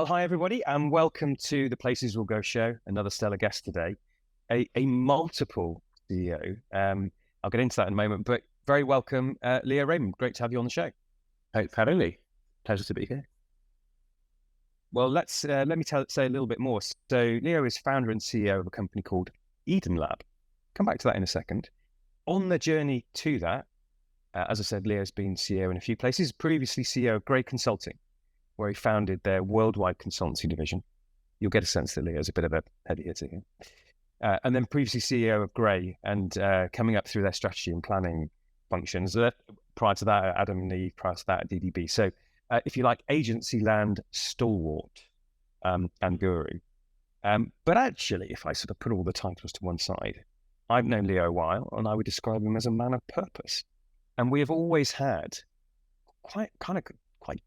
Well, hi everybody, and welcome to the Places We'll Go show. Another stellar guest today, a multiple CEO. I'll get into that in a moment, but very welcome, Leo Rayman. Great to have you on the show. Thanks for having me. Pleasure to be here. Well, let me say a little bit more. So, Leo is founder and CEO of a company called EdenLab. Come back to that in a second. On the journey to that, as I said, Leo's been CEO in a few places. Previously CEO of Grey Consulting, where he founded their worldwide consultancy division. You'll get a sense that Leo's a bit of a heavy hitter here. And then previously CEO of Grey and coming up through their strategy and planning functions. Prior to that, Adam and Eve, prior to that, at DDB. So if you like, agency land stalwart and guru. But actually, if I sort of put all the titles to one side, I've known Leo a while, and I would describe him as a man of purpose. And we have always had quite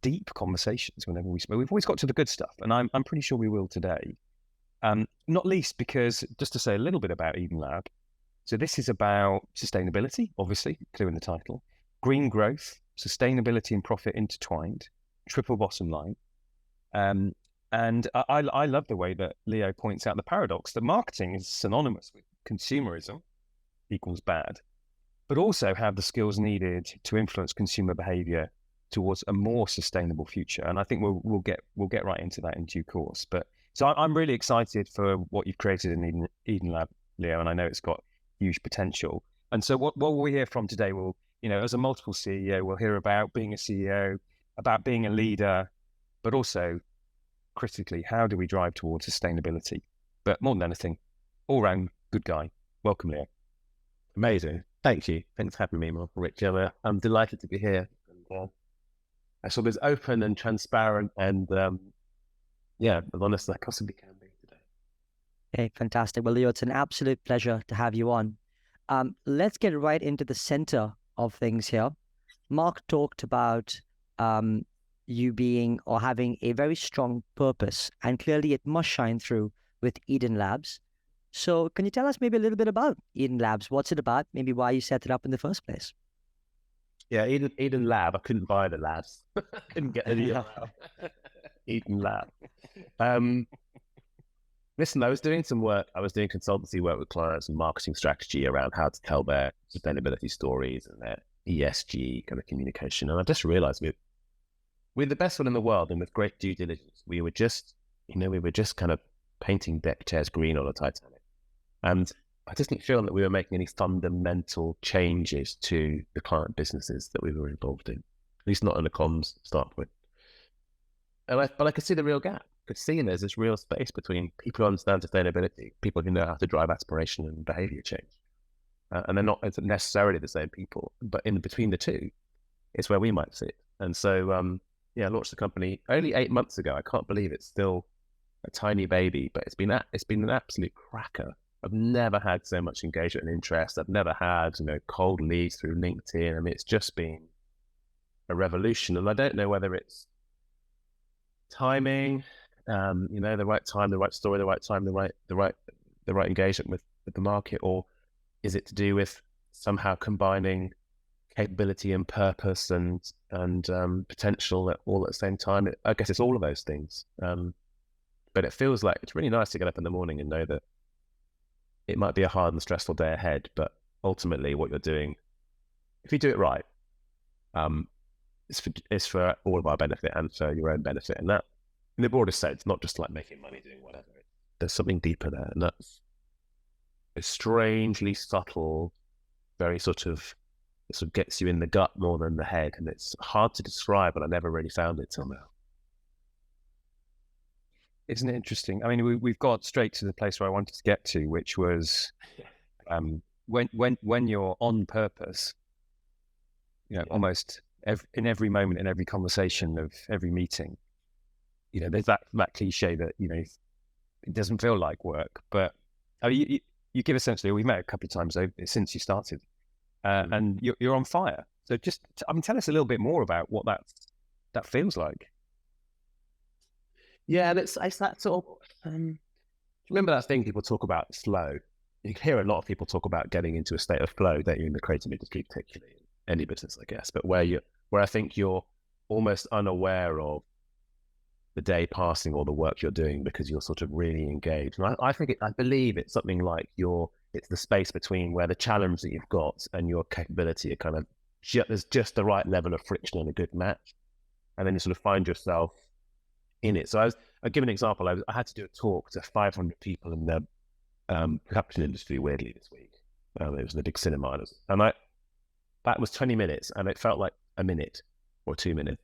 deep conversations whenever we speak. We've always got to the good stuff, and I'm pretty sure we will today. Not least because, just to say a little bit about EdenLab, so this is about sustainability, obviously, clear in the title, green growth, sustainability and profit intertwined, triple bottom line. And I love the way that Leo points out the paradox that marketing is synonymous with consumerism equals bad, but also have the skills needed to influence consumer behavior towards a more sustainable future. And I think we'll get right into that in due course. But so I'm really excited for what you've created in EdenLab, Leo, and I know it's got huge potential. And so what we'll hear from today will, as a multiple CEO, we'll hear about being a CEO, about being a leader, but also critically, how do we drive towards sustainability? But more than anything, all round good guy. Welcome, Leo. Amazing. Thank you. Thanks for having me, Mark and Rich. I'm delighted to be here. I saw this open and transparent and as honest as I possibly can be today. Okay, fantastic. Well, Leo, it's an absolute pleasure to have you on. Let's get right into the center of things here. Mark talked about you being or having a very strong purpose, and clearly it must shine through with Eden Labs. So can you tell us maybe a little bit about Eden Labs? What's it about? Maybe why you set it up in the first place? Yeah, EdenLab. I couldn't buy the labs. Couldn't get any of EdenLab. Listen, I was doing some work. I was doing consultancy work with clients and marketing strategy around how to tell their sustainability stories and their ESG kind of communication. And I just realized we're the best one in the world, and with great due diligence, we were just kind of painting deck chairs green on a Titanic. And I just didn't feel that we were making any fundamental changes to the client businesses that we were involved in, at least not in the comms start point. But I could see the real gap. I could see there's this real space between people who understand sustainability, people who know how to drive aspiration and behavior change. And they're not necessarily the same people, but in between the two is where we might sit. And so, I launched the company only 8 months ago. I can't believe it's still a tiny baby, but it's been an absolute cracker. I've never had so much engagement and interest. I've never had, cold leads through LinkedIn. I mean, it's just been a revolution. And I don't know whether it's timing, the right time, the right story, the right time, the right engagement with the market, or is it to do with somehow combining capability and purpose and potential all at the same time? I guess it's all of those things. But it feels like it's really nice to get up in the morning and know that it might be a hard and stressful day ahead, but ultimately what you're doing, if you do it right, it's for all of our benefit and for your own benefit. And that, in the broadest sense, not just like making money doing whatever. There's something deeper there, and that's a strangely subtle, very it sort of gets you in the gut more than the head, and it's hard to describe, but I never really found it till now. Isn't it interesting? I mean, we've got straight to the place where I wanted to get to, which was when you're on purpose, almost in every moment, in every conversation of every meeting, there's that cliche that, it doesn't feel like work, but you give a sense, Leo, we've met a couple of times since you started, and you're on fire. So just, tell us a little bit more about what that feels like. Yeah, and it's that sort of, remember that thing people talk about, flow? You hear a lot of people talk about getting into a state of flow, don't you, in the creative industry, particularly any business, I guess, but where I think you're almost unaware of the day passing or the work you're doing because you're sort of really engaged. And I believe it's something like it's the space between where the challenge that you've got and your capability are kind of, there's just the right level of friction and a good match. And then you sort of find yourself in it. So I'll give an example. I had to do a talk to 500 people in the production industry, weirdly, this week. It was in a big cinema. That was 20 minutes and it felt like a minute or 2 minutes.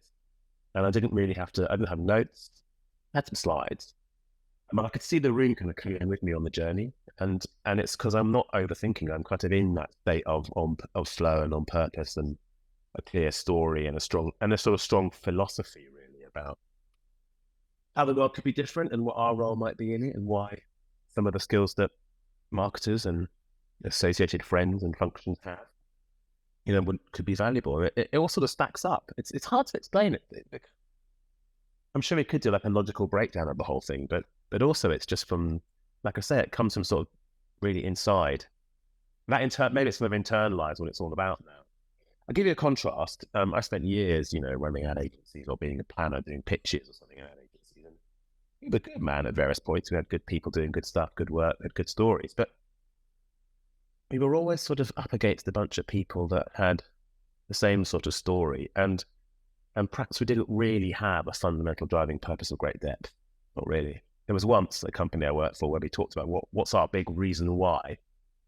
And I didn't have notes. I had some slides. I could see the room kind of coming with me on the journey. And it's because I'm not overthinking. I'm kind of in that state of flow and on purpose and a clear story and a sort of strong philosophy really about how the world could be different and what our role might be in it and why some of the skills that marketers and associated friends and functions have, could be valuable. It all sort of stacks up. It's hard to explain it. I'm sure we could do like a logical breakdown of the whole thing, but also it's just from, like I say, it comes from sort of really inside. Maybe it's sort of internalized what it's all about now. I'll give you a contrast. I spent years, running ad agencies or being a planner, doing pitches or something at ad agencies. And we were good, man, at various points. We had good people doing good stuff, good work, had good stories. But we were always sort of up against a bunch of people that had the same sort of story. And perhaps we didn't really have a fundamental driving purpose of great depth. Not really. There was once a company I worked for where we talked about what's our big reason why.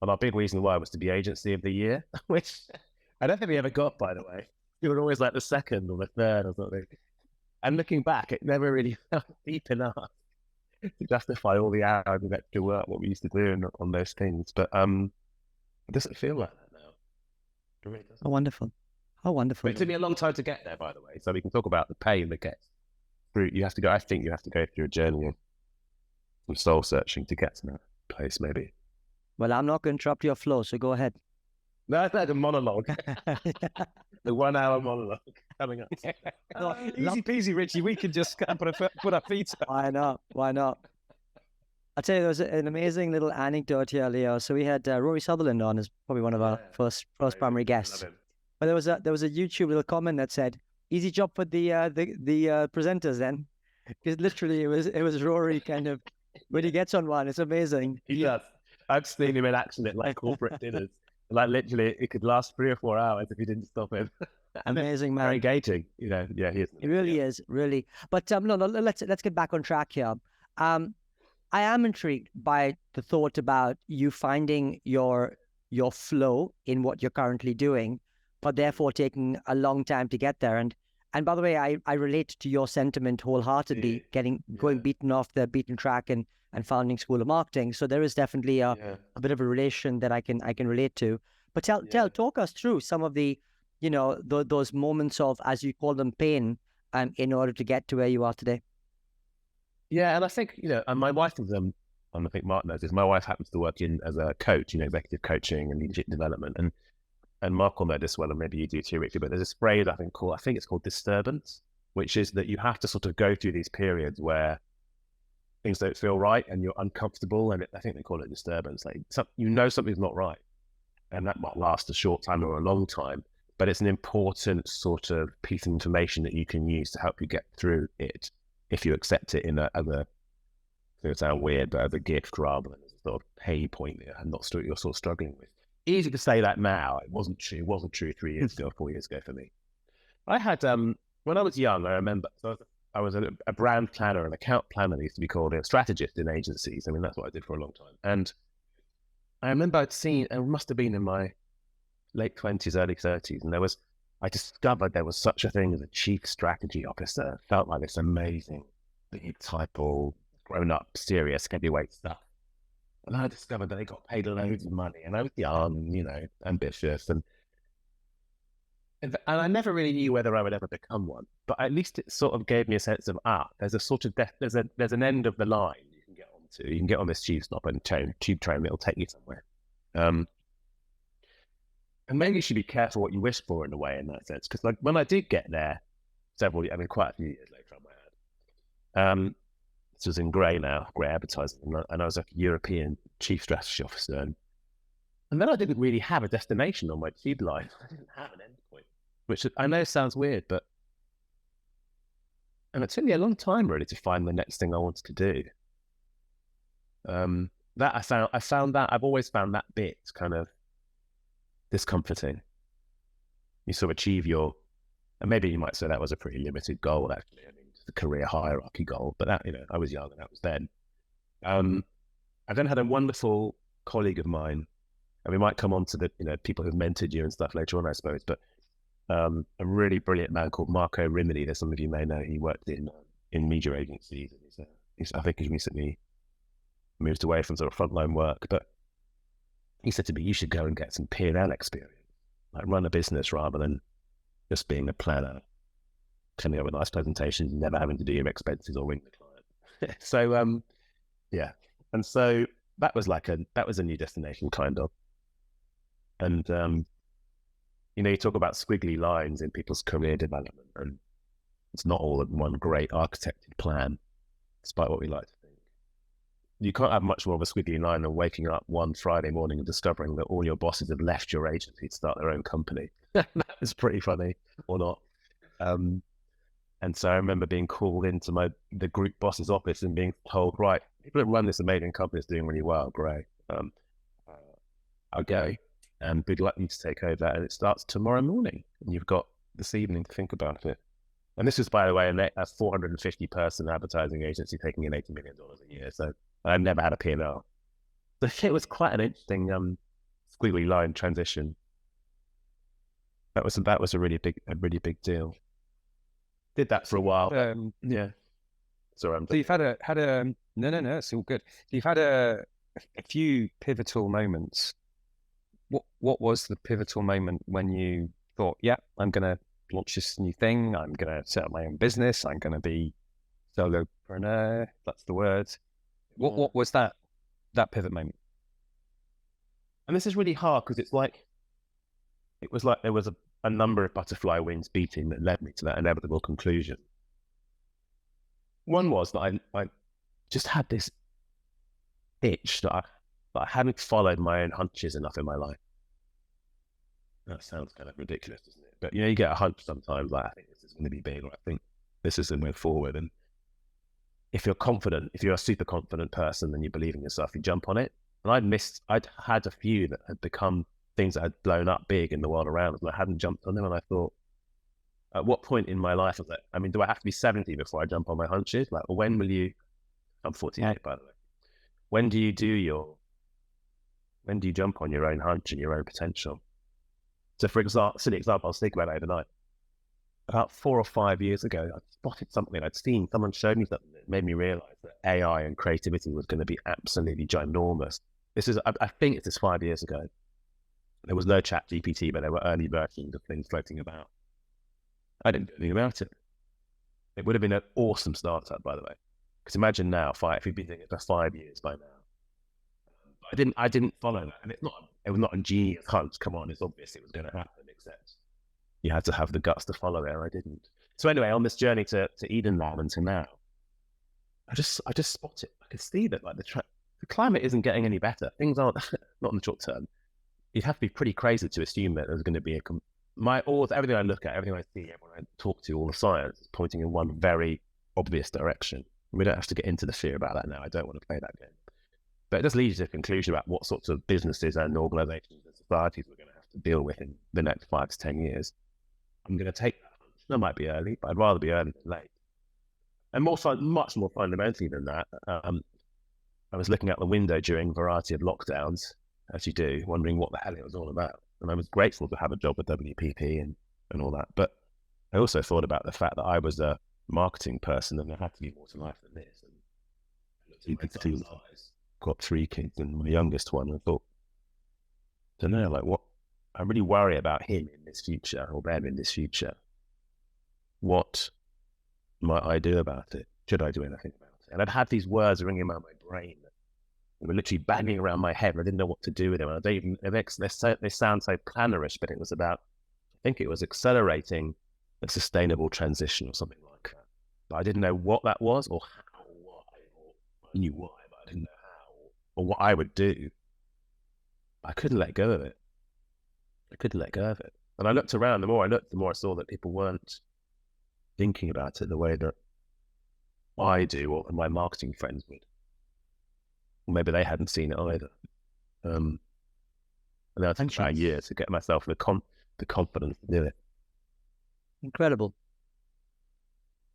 And our big reason why was to be agency of the year, which I don't think we ever got, by the way. We were always like the second or the third or something. And looking back, it never really felt deep enough to justify all the hours of extra work, what we used to do on those things. But it doesn't feel like that now. It really doesn't. How wonderful. How wonderful. But it took me a long time to get there, by the way. So we can talk about the pain that gets through. I think you have to go through a journey of soul searching to get to that place, maybe. Well, I'm not going to interrupt your flow, so go ahead. No, that's a monologue. The 1 hour monologue coming up. Easy peasy, Richie. We could just put our feet up. Why not? I'll tell you, there was an amazing little anecdote here, Leo. So we had Rory Sutherland on as probably one of our first primary guests. But there was a YouTube little comment that said, "Easy job for the presenters then," because literally it was Rory kind of when he gets on one. It's amazing. He does. I've seen him in action at like corporate dinners. Like literally, it could last 3 or 4 hours if you didn't stop him. Amazing, man. Very engaging, Yeah, he is. It really is, really. But no, let's get back on track here. I am intrigued by the thought about you finding your flow in what you're currently doing, but therefore taking a long time to get there. And by the way, I relate to your sentiment wholeheartedly. Going beaten off the beaten track and founding School of Marketing. So there is definitely a bit of a relation that I can relate to. But talk us through some of the, those moments of, as you call them, pain, in order to get to where you are today. Yeah, and I think and my wife is and I think Mark knows this. My wife happens to work as a coach, executive coaching and leadership development, and Mark will know this well, and maybe you do too, Ricky. But there's a phrase I think it's called disturbance, which is that you have to sort of go through these periods where things don't feel right and you're uncomfortable, and I think they call it disturbance. Like something's not right, and that might last a short time or a long time, but it's an important sort of piece of information that you can use to help you get through it if you accept it as it sounds weird, but as a gift rather than as a sort of pain point that you're sort of struggling with. Easy to say that now. It wasn't true. It wasn't true 3 years ago, 4 years ago for me. I had when I was young, I remember. So I was a brand planner, an account planner. They used to be called a strategist in agencies. I mean, that's what I did for a long time. And I remember it must have been in my late 20s, early 30s. And I discovered there was such a thing as a chief strategy officer. It felt like this amazing, big title, grown up, serious, heavyweight stuff. And I discovered that they got paid loads of money. And I was young, ambitious. And I never really knew whether I would ever become one, but at least it sort of gave me a sense of there's a sort of there's an end of the line you can get onto. You can get on this tube stop and tube train that'll take you somewhere. And maybe you should be careful what you wish for in a way in that sense, because like when I did get there, quite a few years later, I might add. This was in grey advertising, and I was a European chief strategy officer, and then I didn't really have a destination on my tube line. I didn't have an end point. Which I know sounds weird, but And it took me a long time really to find the next thing I wanted to do. That I found that I've always found that bit kind of discomforting. You sort of achieve your, and maybe you might say that was a pretty limited goal actually. I mean, the career hierarchy goal, but that, I was young and that was then. I then had a wonderful colleague of mine, and we might come on to the, people who've mentored you and stuff later on, I suppose, but a really brilliant man called Marco Rimini, that some of you may know. He worked in media agencies. I think he's recently moved away from sort of frontline work, but he said to me, you should go and get some P&L experience, like run a business rather than just being a planner, coming up with nice presentations, never having to do your expenses or ring the client. So, yeah. And so that was a new destination kind of. And, you talk about squiggly lines in people's career development, and it's not all in one great architected plan, despite what we like to think. You can't have much more of a squiggly line than waking up one Friday morning and discovering that all your bosses have left your agency to start their own company. That was pretty funny, or not. And so I remember being called into the group boss's office and being told, right, people that run this amazing company is doing really well, great. I'll go, and we'd like you to take over, and it starts tomorrow morning, and you've got this evening to think about it. And this is, by the way, a 450 person advertising agency taking in $80 million a year. So I've never had a P&L. So it was quite an interesting squiggly line transition. That was a really big deal. Did that for a while. Yeah. Sorry, so you've had a no, it's all good. So you've had a few pivotal moments. What was the pivotal moment when you thought, yeah, I'm going to launch this new thing, I'm going to set up my own business, I'm going to be solopreneur, that's the word. What was that pivot moment? And this is really hard because it was like there was a number of butterfly wings beating that led me to that inevitable conclusion. One was that I just had this itch that I hadn't followed my own hunches enough in my life. That sounds kind of ridiculous, doesn't it? But you get a hunch sometimes, like, I think this is going to be big, or I think this is the way forward. And if you're confident, if you're a super confident person and you believe in yourself, you jump on it. And I'd had a few that had become things that had blown up big in the world around us, and I hadn't jumped on them. And I thought, at what point in my life was that? I mean, do I have to be 70 before I jump on my hunches? Like, well, when will you? I'm 48, by the way. When do you jump on your own hunch and your own potential? So, for example, silly example, I was thinking about it overnight. About 4 or 5 years ago, I spotted something I'd seen. Someone showed me something that made me realize that AI and creativity was going to be absolutely ginormous. I think it's 5 years ago. There was no chat GPT, but there were early versions of things floating about. I didn't do anything about it. It would have been an awesome startup, by the way. Because imagine now, if we'd been doing it for 5 years by now. I didn't follow that. And it was not a genius hunch. Come on, it's obvious it was going to happen, except you had to have the guts to follow it, and I didn't. So anyway, on this journey to EdenLab and to now, I just spot it. I can see that like the climate isn't getting any better. Things aren't, not in the short term. You'd have to be pretty crazy to assume that there's going to be everything I look at, everything I see, everyone I talk to, all the science is pointing in one very obvious direction. We don't have to get into the fear about that now. I don't want to play that game. But it does lead you to a conclusion about what sorts of businesses and organizations and societies we're going to have to deal with in the next 5 to 10 years. I'm going to take that. That might be early, but I'd rather be early than late. And much more fundamentally than that, I was looking out the window during a variety of lockdowns, as you do, wondering what the hell it was all about. And I was grateful to have a job with WPP and all that. But I also thought about the fact that I was a marketing person and there had to be more to life than this. And I looked at my son's eyes, got 3 kids and my youngest one, and I thought, I don't know, like what, I really worry about him in this future or them in this future. What might I do about it? Should I do anything about it? And I'd had these words ringing around my brain. They were literally banging around my head. I didn't know what to do with them. And they sound so plannerish, but it was about, I think it was accelerating a sustainable transition or something like that. But I didn't know what that was or how, or why, or I knew why, but I didn't know how or what I would do. I couldn't let go of it. And I looked around, the more I looked, the more I saw that people weren't thinking about it the way that I do, or my marketing friends would. Or maybe they hadn't seen it either. And that took about a year to get myself the confidence to do it. Incredible.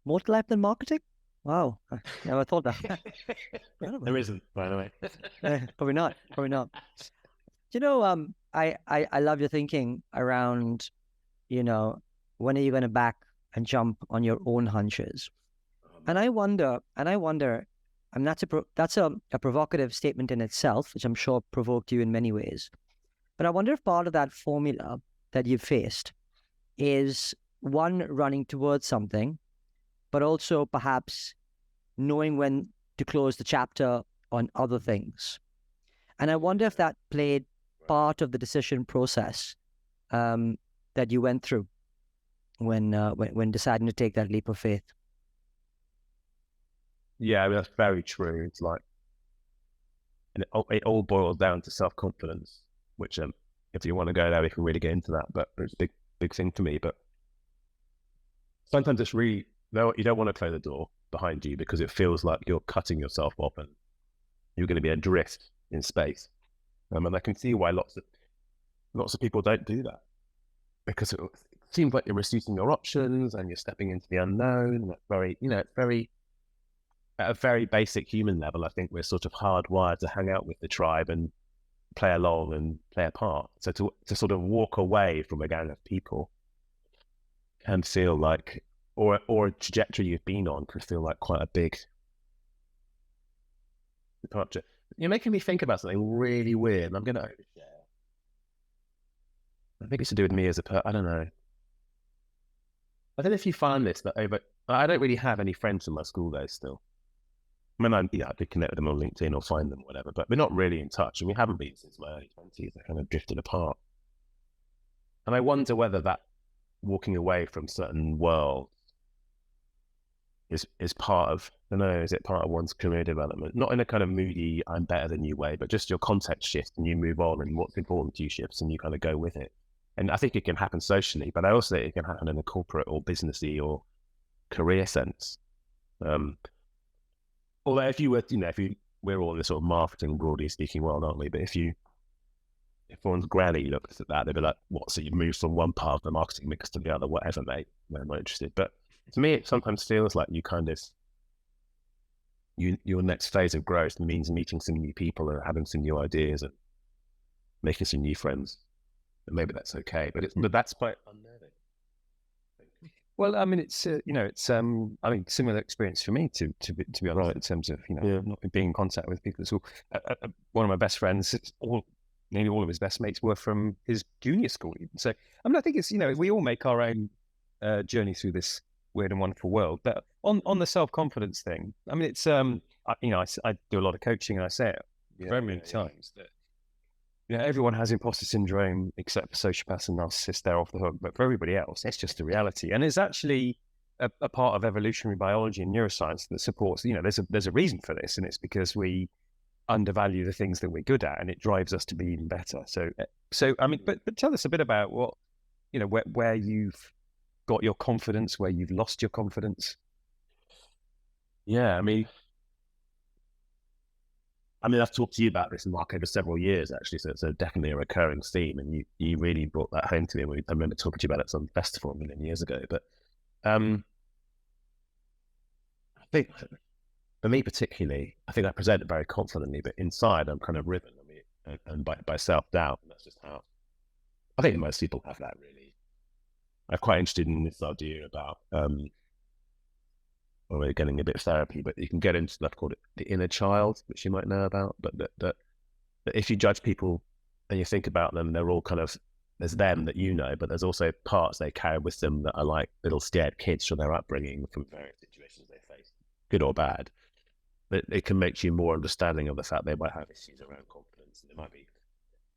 More to life than marketing? Wow, I never thought that. There isn't, by the way. Probably not. Probably not. You know, I love your thinking around, you know, when are you going to back and jump on your own hunches? And I wonder, and that's a provocative statement in itself, which I'm sure provoked you in many ways. But I wonder if part of that formula that you've faced is one, running towards something, but also perhaps knowing when to close the chapter on other things. And I wonder if that played part of the decision process that you went through when deciding to take that leap of faith. Yeah, I mean, that's very true. It's like, and it all boils down to self-confidence, which if you want to go there, we can really get into that. But it's a big thing for me. But sometimes it's really, no, you don't want to close the door behind you because it feels like you're cutting yourself off and you're going to be adrift in space. And I can see why lots of people don't do that, because it seems like you're reducing your options and you're stepping into the unknown. And it's very, it's very, at a very basic human level, I think we're sort of hardwired to hang out with the tribe and play along and play a part. So to sort of walk away from a gang of people can feel like, or a trajectory you've been on can feel like quite a big departure. You're making me think about something really weird, and I'm going to overshare. I think it's to do with me as I don't know. I don't know if you find this, but I don't really have any friends from my school days still. I mean, I could connect with them on LinkedIn or find them, whatever, but we're not really in touch, and we haven't been since my early 20s. I kind of drifted apart. And I wonder whether that walking away from certain worlds is part of, I don't know, is it part of one's career development? Not in a kind of moody, I'm better than you way, but just your context shifts and you move on and what's important to you shifts and you kind of go with it. And I think it can happen socially, but I also think it can happen in a corporate or businessy or career sense. Although if you were, we're all in this sort of marketing, broadly speaking world, aren't we? But if one's granny looks at that, they'd be like, what? So you moved from one part of the marketing mix to the other, whatever, mate. I'm not interested. But to me, it sometimes feels like you kind of, your next phase of growth means meeting some new people and having some new ideas and making some new friends. And maybe that's okay, but that's quite unnerving. Well, I mean, it's I mean, similar experience for me to be honest, in terms of not being in contact with people at school. One of my best friends, nearly all of his best mates were from his junior school. Even. So I mean, I think it's we all make our own journey through this weird and wonderful world. But on the self-confidence thing, I mean, it's I do a lot of coaching, and I say it very many times that everyone has imposter syndrome except for sociopaths and narcissists. They're off the hook, but for everybody else, it's just a reality, and it's actually a part of evolutionary biology and neuroscience that supports. There's a reason for this, and it's because we undervalue the things that we're good at, and it drives us to be even better. So I mean, but tell us a bit about what where you've got your confidence, where you've lost your confidence. Yeah, I mean, I've talked to you about this, Mark, over several years, actually, so it's definitely a recurring theme, and you really brought that home to me. I remember talking to you about it at some festival a million years ago, but I think, for me particularly, I think I present it very confidently, but inside I'm kind of riven, and by self-doubt, and that's just how, I think most people have that, really. I'm quite interested in this idea about, or we're getting a bit of therapy, but you can get into stuff called the inner child, which you might know about. But that if you judge people and you think about them, they're all kind of, there's them that but there's also parts they carry with them that are like little scared kids from their upbringing, from various situations they face, good or bad. But it can make you more understanding of the fact they might have issues around confidence, and there might be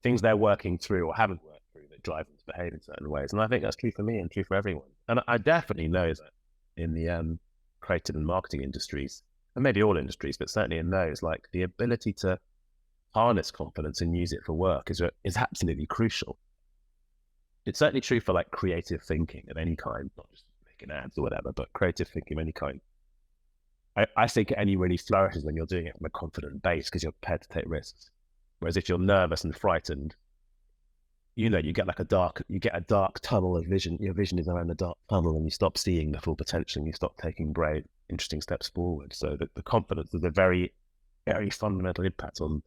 things they're working through or haven't worked through that drive them to behave in certain ways. And I think that's true for me and true for everyone. And I definitely know that in the creative and marketing industries, and maybe all industries, but certainly in those, like the ability to harness confidence and use it for work is absolutely crucial. It's certainly true for like creative thinking of any kind, not just making ads or whatever, but creative thinking of any kind. I think it only really flourishes when you're doing it from a confident base because you're prepared to take risks. Whereas if you're nervous and frightened, you get like a dark tunnel of vision. Your vision is around a dark tunnel, and you stop seeing the full potential, and you stop taking brave, interesting steps forward. So the confidence is a very, very fundamental impact on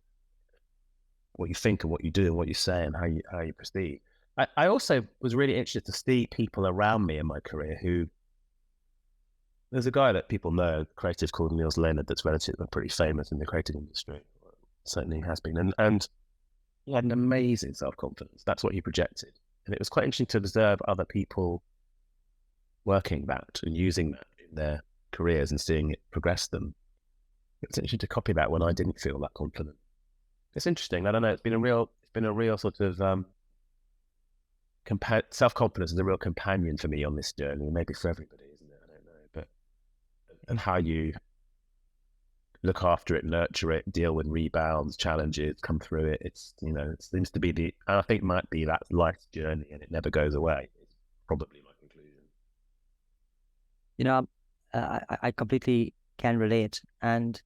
what you think and what you do and what you say and how you proceed. I also was really interested to see people around me in my career who, there's a guy that people know, creative called Niels Leonard, that's relatively pretty famous in the creative industry, certainly has been, and he had an amazing self-confidence. That's what he projected. And it was quite interesting to observe other people working that and using that in their careers and seeing it progress them. It's interesting to copy that when I didn't feel that confident. It's interesting. I don't know. It's been a real sort of self-confidence is a real companion for me on this journey. Maybe for everybody, isn't it? I don't know. But and how you look after it, nurture it, deal with rebounds, challenges, come through it. It's, it seems to be I think might be that life's journey, and it never goes away. It's probably my conclusion. I completely can relate. And,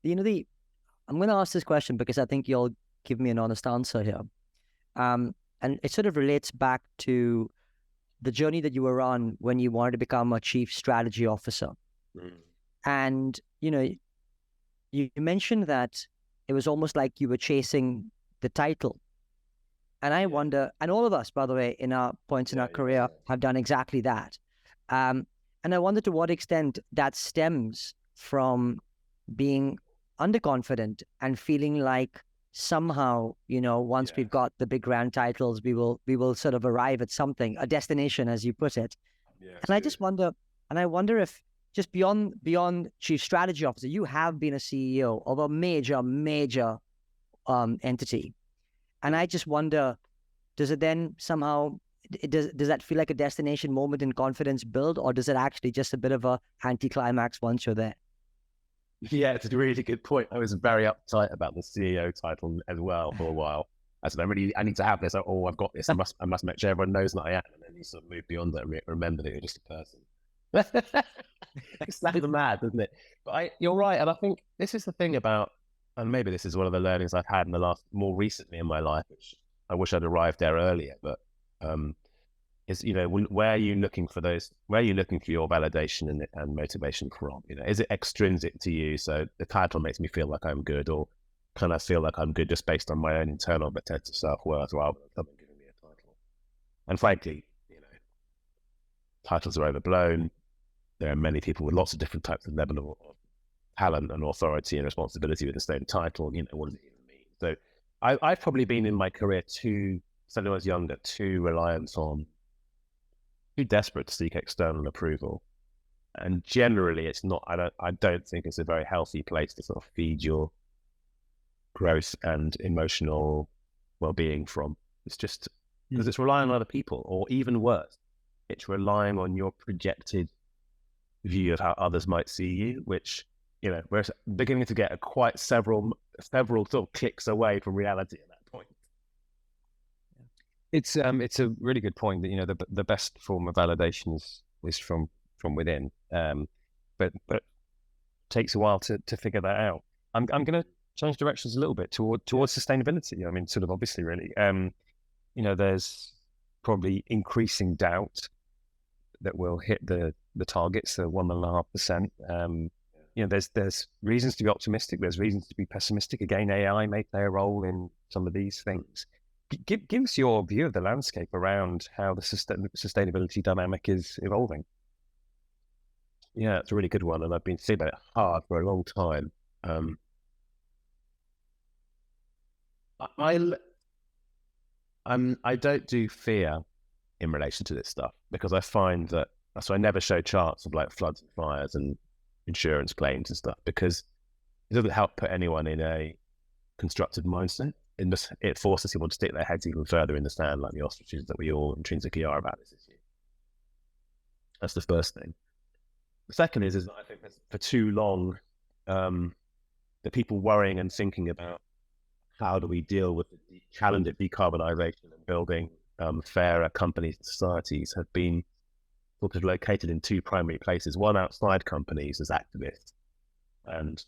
I'm going to ask this question because I think you'll give me an honest answer here. And it sort of relates back to the journey that you were on when you wanted to become a chief strategy officer. And, you mentioned that it was almost like you were chasing the title. And I wonder, and all of us, by the way, in our points in our career have done exactly that. And I wonder to what extent that stems from being underconfident and feeling like somehow, once we've got the big grand titles, we will sort of arrive at something, a destination, as you put it. And I just wonder, if just beyond chief strategy officer, you have been a CEO of a major entity. And I just wonder, does it then somehow, does that feel like a destination moment in confidence build, or does it actually just a bit of a anticlimax once you're there? Yeah, it's a really good point. I was very uptight about the CEO title as well for a while. I said, I need to have this. Oh, I've got this. I must make sure everyone knows that I am. And then you sort of move beyond that and remember that you're just a person. It's that mad, isn't it? But you're right. And I think this is the thing about, and maybe this is one of the learnings I've had more recently in my life, which I wish I'd arrived there earlier, but is, where are you looking for your validation and motivation from? Is it extrinsic to you? So the title makes me feel like I'm good, or can I feel like I'm good just based on my own internal sense of self-worth rather than someone giving me a title? And frankly, titles are overblown. There are many people with lots of different types of level of talent and authority and responsibility with the same title. What does it even mean? So I've probably been in my career certainly when I was younger, too desperate to seek external approval. And generally it's not, I don't think it's a very healthy place to sort of feed your growth and emotional well-being from. It's just because it's relying on other people, or even worse, it's relying on your projected view of how others might see you, which, we're beginning to get quite several sort of clicks away from reality at that point. It's a really good point that the best form of validation is from within, but it takes a while to figure that out. I'm going to change directions a little bit towards sustainability. I mean, sort of obviously, really, there's probably increasing doubt that we'll hit the targets, the 1.5%. There's reasons to be optimistic. There's reasons to be pessimistic. Again, AI may play a role in some of these things. Give us your view of the landscape around how the sustainability dynamic is evolving. Yeah, it's a really good one, and I've been thinking about it hard for a long time. I don't do fear in relation to this stuff, because I find that, so I never show charts of like floods and fires and insurance claims and stuff, because it doesn't help put anyone in a constructive mindset. It forces people to stick their heads even further in the sand, like the ostriches that we all intrinsically are about this issue. That's the first thing. The second is that I think that for too long, the people worrying and thinking about how do we deal with the challenge of decarbonisation and building fairer companies and societies have been sort of located in two primary places. One, outside companies as activists, and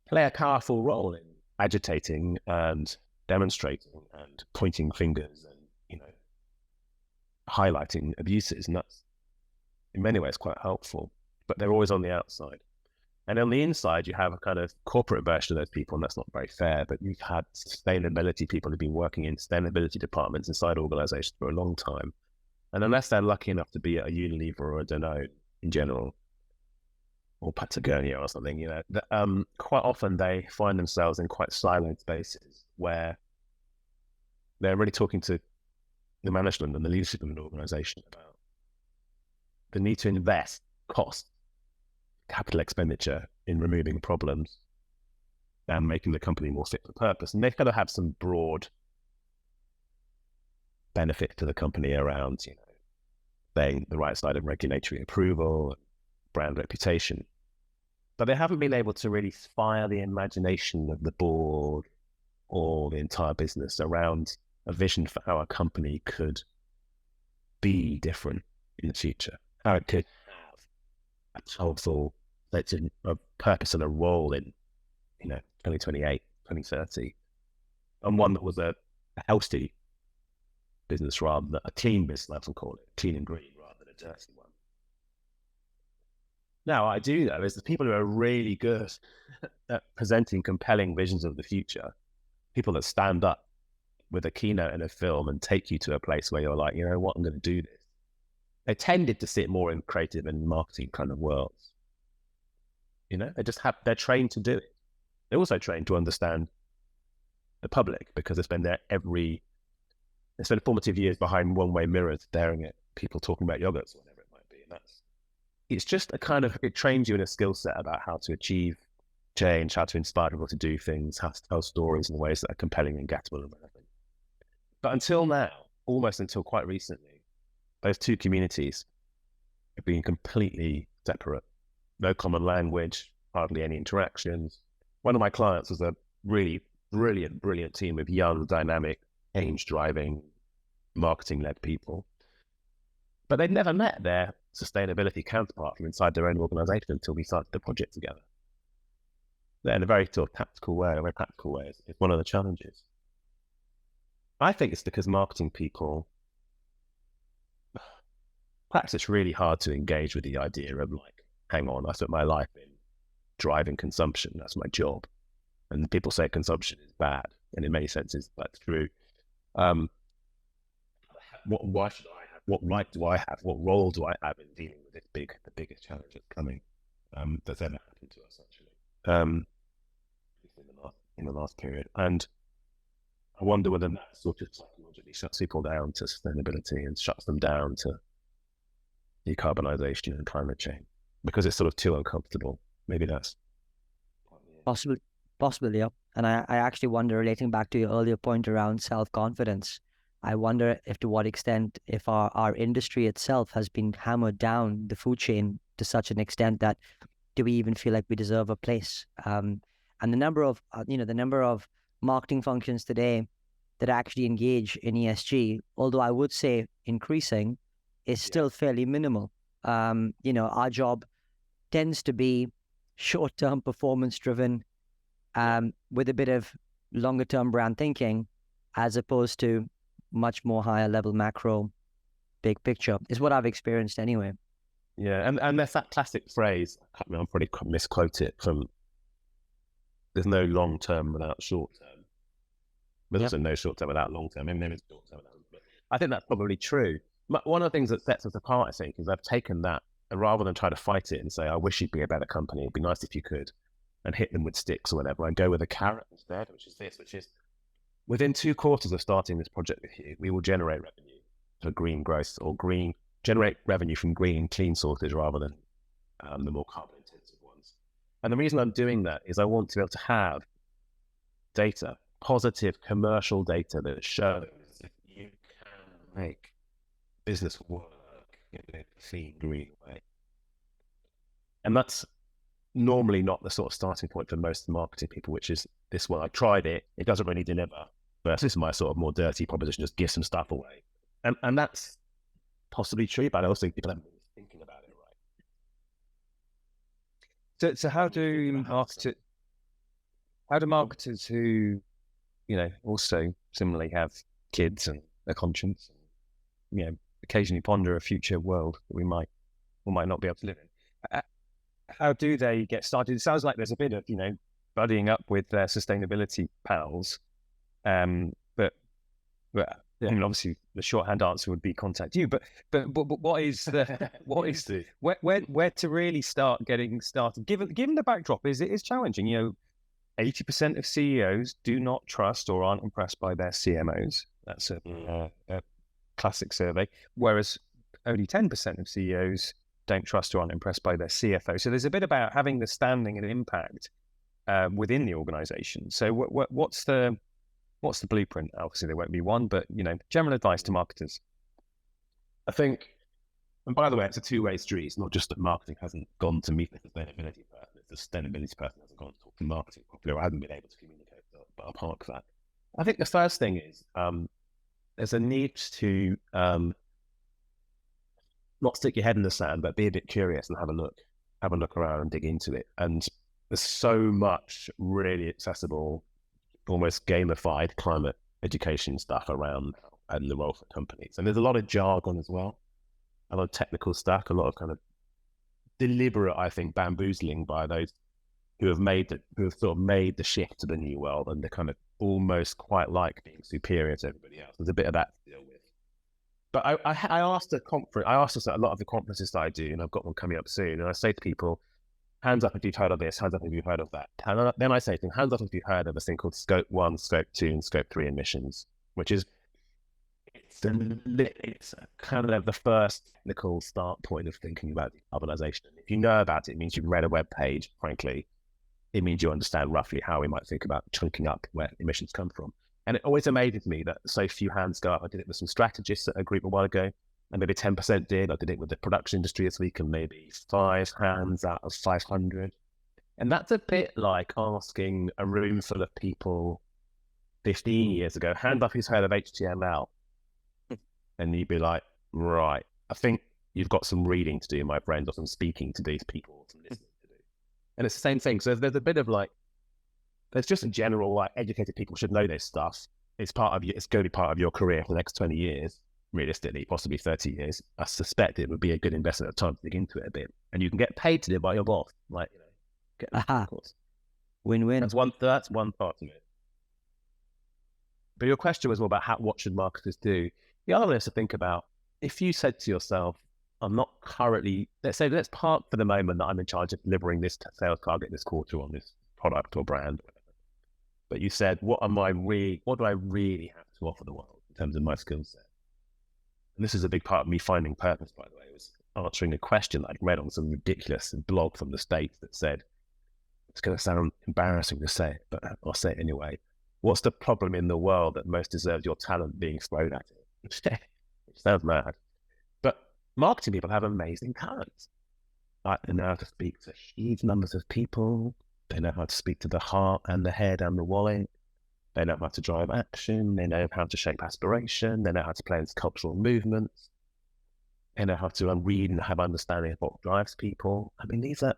play a powerful role in agitating and demonstrating and pointing fingers and, highlighting abuses. And that's in many ways quite helpful, but they're always on the outside. And on the inside, you have a kind of corporate version of those people, and that's not very fair, but you've had sustainability people who've been working in sustainability departments inside organizations for a long time. And unless they're lucky enough to be at a Unilever or a Danone in general, or Patagonia or something, quite often they find themselves in quite siloed spaces where they're really talking to the management and the leadership of an organization about the need to invest cost, capital expenditure in removing problems and making the company more fit for purpose. And they've got to have some broad benefit to the company around, staying the right side of regulatory approval and brand reputation. But they haven't been able to really fire the imagination of the board or the entire business around a vision for how a company could be different in the future, how it could have a powerful sense of purpose and a role in, 2028, 2030, and one that was a healthy business rather than a clean business, let's call it, clean and green rather than a dirty one. Now, what I do know is the people who are really good at presenting compelling visions of the future, people that stand up with a keynote in a film and take you to a place where you're like, what, I'm going to do this. They tended to sit more in creative and marketing kind of worlds. They're trained to do it. They're also trained to understand the public because they spend formative years behind one-way mirrors staring at people talking about yogurts or whatever it might be. And it's just it trains you in a skill set about how to achieve change, how to inspire people to do things, how to tell stories in ways that are compelling and gettable and relevant. But until now, almost until quite recently, those two communities have been completely separate. No common language, hardly any interactions. One of my clients was a really brilliant team of young, dynamic, change-driving, marketing-led people. But they'd never met their sustainability counterpart from inside their own organization until we started the project together. In a very sort of practical way, it's one of the challenges. I think it's because marketing people, perhaps it's really hard to engage with the idea of hang on, I spent my life in driving consumption. That's my job. And people say consumption is bad. And in many senses, that's true. Why should I have? What right do I have? What role do I have in dealing with the biggest challenge that's coming, that's ever happened to us, actually, in the last period. And I wonder whether that sort of psychologically shuts people down to sustainability and shuts them down to decarbonisation and climate change because it's sort of too uncomfortable. Maybe that's possibly, yeah. And I actually wonder, relating back to your earlier point around self-confidence, I wonder to what extent if our industry itself has been hammered down the food chain to such an extent that do we even feel like we deserve a place? And the number of marketing functions today that actually engage in ESG, although I would say increasing, is still fairly minimal. Our job tends to be short-term performance-driven with a bit of longer-term brand thinking, as opposed to much more higher-level macro, big picture, is what I've experienced anyway. Yeah, and there's that classic phrase, I'll probably misquote it, from there's no long-term without short-term. There's also no short-term without long-term. Maybe there's short-term without long-term. I think that's probably true. One of the things that sets us apart, I think, is I've taken that, and rather than try to fight it and say, I wish you'd be a better company, it'd be nice if you could, and hit them with sticks or whatever, I go with a carrot instead, which is within 2 quarters of starting this project with you, we will generate revenue for green growth or generate revenue from green, clean sources rather than the more carbon intensive ones. And the reason I'm doing that is I want to be able to have data, positive commercial data that shows that you can make business work in a clean, green way. And that's normally not the sort of starting point for most marketing people, which is this one. I tried it, it doesn't really deliver. But this is my sort of more dirty proposition, just give some stuff away. And that's possibly true, but I also think people haven't been thinking about it right. So how do marketers who, also similarly have kids and a conscience, and, occasionally ponder a future world that we might or might not be able to live in, how do they get started? It sounds like there's a bit of, buddying up with their sustainability pals, but I mean, obviously the shorthand answer would be contact you. But what is the where to really start getting started? Given the backdrop is challenging. 80% of CEOs do not trust or aren't impressed by their CMOs. That's a classic survey. Whereas only 10% of CEOs don't trust or aren't impressed by their CFO. So there's a bit about having the standing and impact within the organization. So what's the blueprint? Obviously there won't be one, but general advice to marketers. I think, and by the way, it's a two-way street. It's not just that marketing hasn't gone to meet the sustainability person. It's the sustainability person hasn't gone to talk to marketing properly or hasn't been able to communicate. But I'll park that. I think the first thing is there's a need to not stick your head in the sand, but be a bit curious and have a look around and dig into it. And there's so much really accessible, almost gamified climate education stuff around and the role for companies. And there's a lot of jargon as well, a lot of technical stuff, a lot of kind of deliberate, I think, bamboozling by those who have sort of made the shift to the new world, and they're kind of almost quite like being superior to everybody else. There's a bit of that to deal with. But I asked a lot of the conferences that I do, and I've got one coming up soon, and I say to people, hands up if you've heard of this, hands up if you've heard of that. And then I say to them, hands up if you've heard of a thing called Scope 1, Scope 2, and Scope 3 emissions, which is it's kind of the first technical start point of thinking about decarbonisation. If you know about it, it means you've read a web page, frankly. It means you understand roughly how we might think about chunking up where emissions come from. And it always amazes me that so few hands go up. I did it with some strategists at a group a while ago, and maybe 10% did. I did it with the production industry this week, and maybe 5 hands out of 500. And that's a bit like asking a room full of people 15 years ago, hand up who's heard of HTML. And you'd be like, right, I think you've got some reading to do, my friend, or some speaking to these people, some listening to do. And it's the same thing. So there's a bit of there's just a general, educated people should know this stuff. It's going to be part of your career for the next 20 years, realistically, possibly 30 years. I suspect it would be a good investment of time to dig into it a bit. And you can get paid to do it by your boss. Of course. Win-win. That's one part of it. But your question was more about what should marketers do? The other one is to think about, if you said to yourself, I'm not currently, let's park for the moment that I'm in charge of delivering this sales target this quarter on this product or brand. But you said, what do I really have to offer the world in terms of my skill set? And this is a big part of me finding purpose, by the way, was answering a question that I'd read on some ridiculous blog from the States that said, it's going to sound embarrassing to say it, but I'll say it anyway. What's the problem in the world that most deserves your talent being thrown at it? Which sounds mad. But marketing people have amazing talents. They know how to speak to huge numbers of people. They know how to speak to the heart and the head and the wallet. They know how to drive action. They know how to shape aspiration. They know how to play into cultural movements. They know how to read and have understanding of what drives people. I mean, these are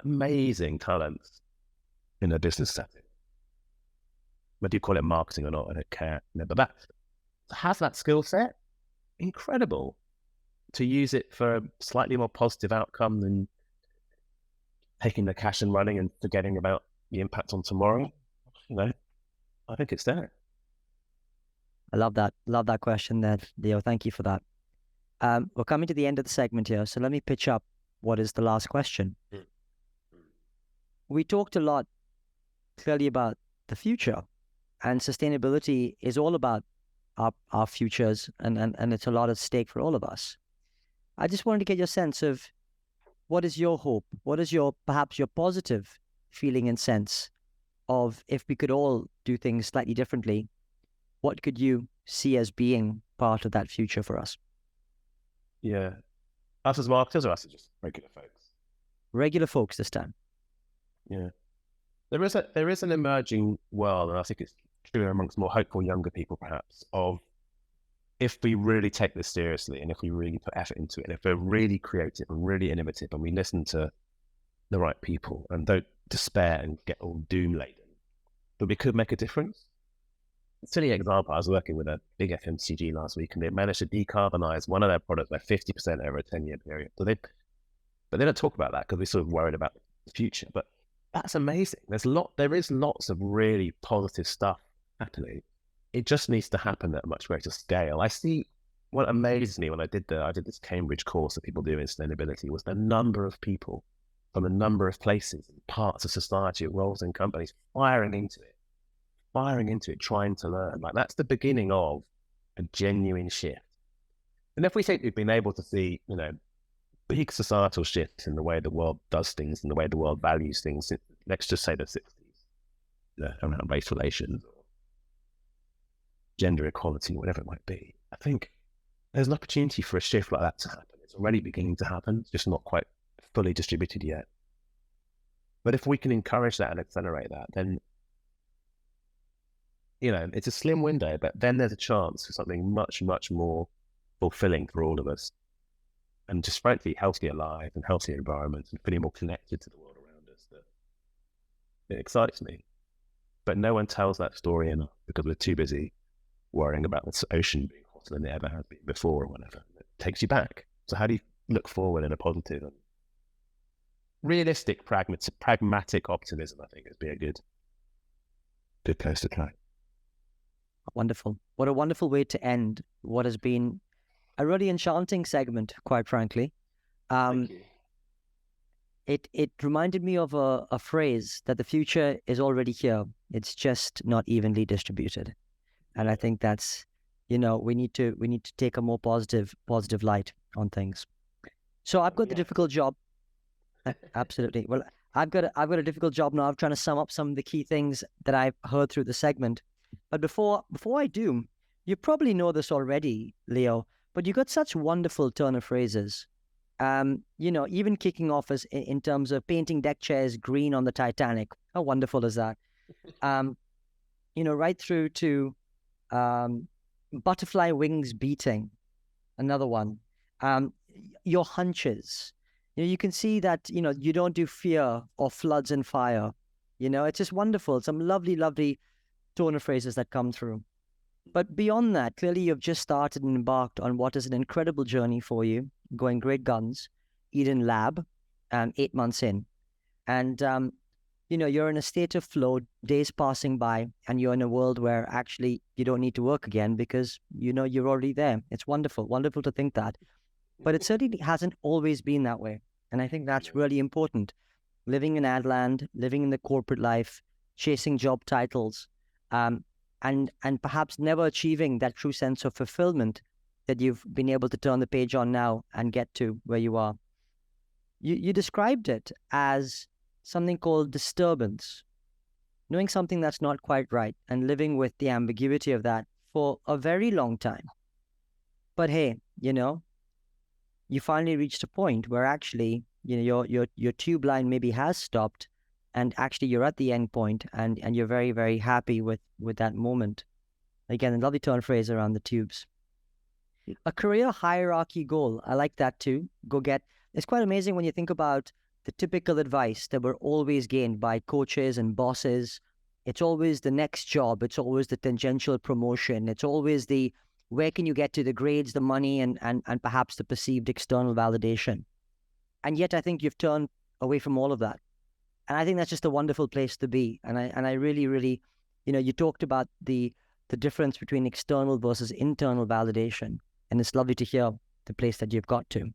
amazing talents in a business setting. Whether you call it marketing or not, I don't care. But that has that skill set, incredible. To use it for a slightly more positive outcome than taking the cash and running and forgetting about the impact on tomorrow, I think it's there. I love that question there, Leo. Thank you for that. We're coming to the end of the segment here, so let me pitch up what is the last question. We talked a lot clearly about the future, and sustainability is all about our futures, and it's a lot at stake for all of us. I just wanted to get your sense of what is your hope? What is perhaps your positive feeling and sense of, if we could all do things slightly differently, what could you see as being part of that future for us? Yeah. Us as marketers, or us as just regular folks? Regular folks this time. Yeah. There is an emerging world, and I think it's true amongst more hopeful younger people perhaps, of if we really take this seriously and if we really put effort into it, and if we're really creative and really innovative and we listen to the right people and don't despair and get all doom laden. But we could make a difference. Silly example, I was working with a big FMCG last week and they managed to decarbonize one of their products by 50% over a 10-year period. But they don't talk about that because we're sort of worried about the future. But that's amazing. There is lots of really positive stuff happening. It just needs to happen at a much greater scale. I see what amazed me when I did this Cambridge course that people do in sustainability was the number of people from a number of places and parts of society, roles in companies firing into it, trying to learn. Like that's the beginning of a genuine shift. And if we think we've been able to see, big societal shifts in the way the world does things and the way the world values things, let's just say the 60s, around race relations or gender equality, whatever it might be, I think there's an opportunity for a shift like that to happen. It's already beginning to happen, it's just not quite fully distributed yet. But if we can encourage that and accelerate that, then it's a slim window, but then there's a chance for something much, much more fulfilling for all of us. And just frankly, healthier lives and healthier environments and feeling more connected to the world around us. It excites me. But no one tells that story enough because we're too busy worrying about this ocean being hotter than it ever has been before or whatever. It takes you back. So how do you look forward in a positive and realistic, pragmatic optimism, I think, would be a good place to try. Wonderful. What a wonderful way to end what has been a really enchanting segment, quite frankly. Thank you. It reminded me of a phrase that the future is already here. It's just not evenly distributed. And I think that's, we need to take a more positive light on things. So I've got the difficult job. Absolutely. Well, I've got a difficult job now of trying to sum up some of the key things that I've heard through the segment. But before I do, you probably know this already, Leo, but you got such wonderful turn of phrases. Even kicking off as in terms of painting deck chairs green on the Titanic. How wonderful is that? Right through to butterfly wings beating, another one. Your hunches. You can see that, you don't do fear or floods and fire. It's just wonderful. Some lovely, lovely tone of phrases that come through. But beyond that, clearly you've just started and embarked on what is an incredible journey for you, going great guns, EdenLab, 8 months in. And, you're in a state of flow, days passing by, and you're in a world where actually you don't need to work again because, you're already there. It's wonderful to think that. But it certainly hasn't always been that way. And I think that's really important. Living in Adland, living in the corporate life, chasing job titles, and perhaps never achieving that true sense of fulfillment that you've been able to turn the page on now and get to where you are. You described it as something called disturbance, knowing something that's not quite right and living with the ambiguity of that for a very long time. But hey, you finally reached a point where actually, your tube line maybe has stopped, and actually you're at the end point, and you're very, very happy with that moment. Again, a lovely turn phrase around the tubes. A career hierarchy goal. I like that too. Go get. It's quite amazing when you think about the typical advice that we're always gained by coaches and bosses. It's always the next job. It's always the tangential promotion. It's always the where can you get to, the grades, the money, and perhaps the perceived external validation. And yet I think you've turned away from all of that. And I think that's just a wonderful place to be. And I really, really, you talked about the difference between external versus internal validation. And it's lovely to hear the place that you've got to.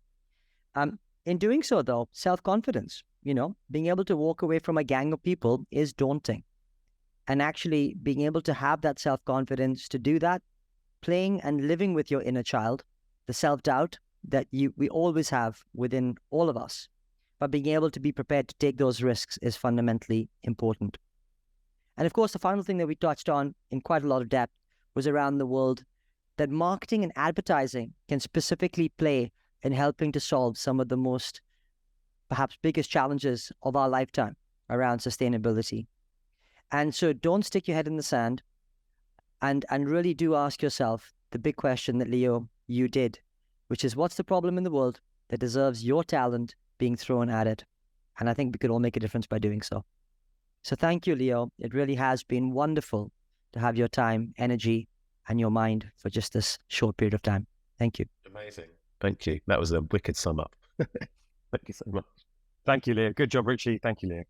In doing so, though, self-confidence, being able to walk away from a gang of people is daunting. And actually being able to have that self-confidence to do that, playing and living with your inner child, the self-doubt that we always have within all of us, but being able to be prepared to take those risks is fundamentally important. And of course, the final thing that we touched on in quite a lot of depth was around the world that marketing and advertising can specifically play in helping to solve some of the most, perhaps biggest challenges of our lifetime around sustainability. And so don't stick your head in the sand, and really do ask yourself the big question that, Leo, you did, which is, what's the problem in the world that deserves your talent being thrown at it? And I think we could all make a difference by doing so. So thank you, Leo. It really has been wonderful to have your time, energy, and your mind for just this short period of time. Thank you. Amazing. Thank you. That was a wicked sum up. Thank you so much. Thank you, Leo. Good job, Richie. Thank you, Leo.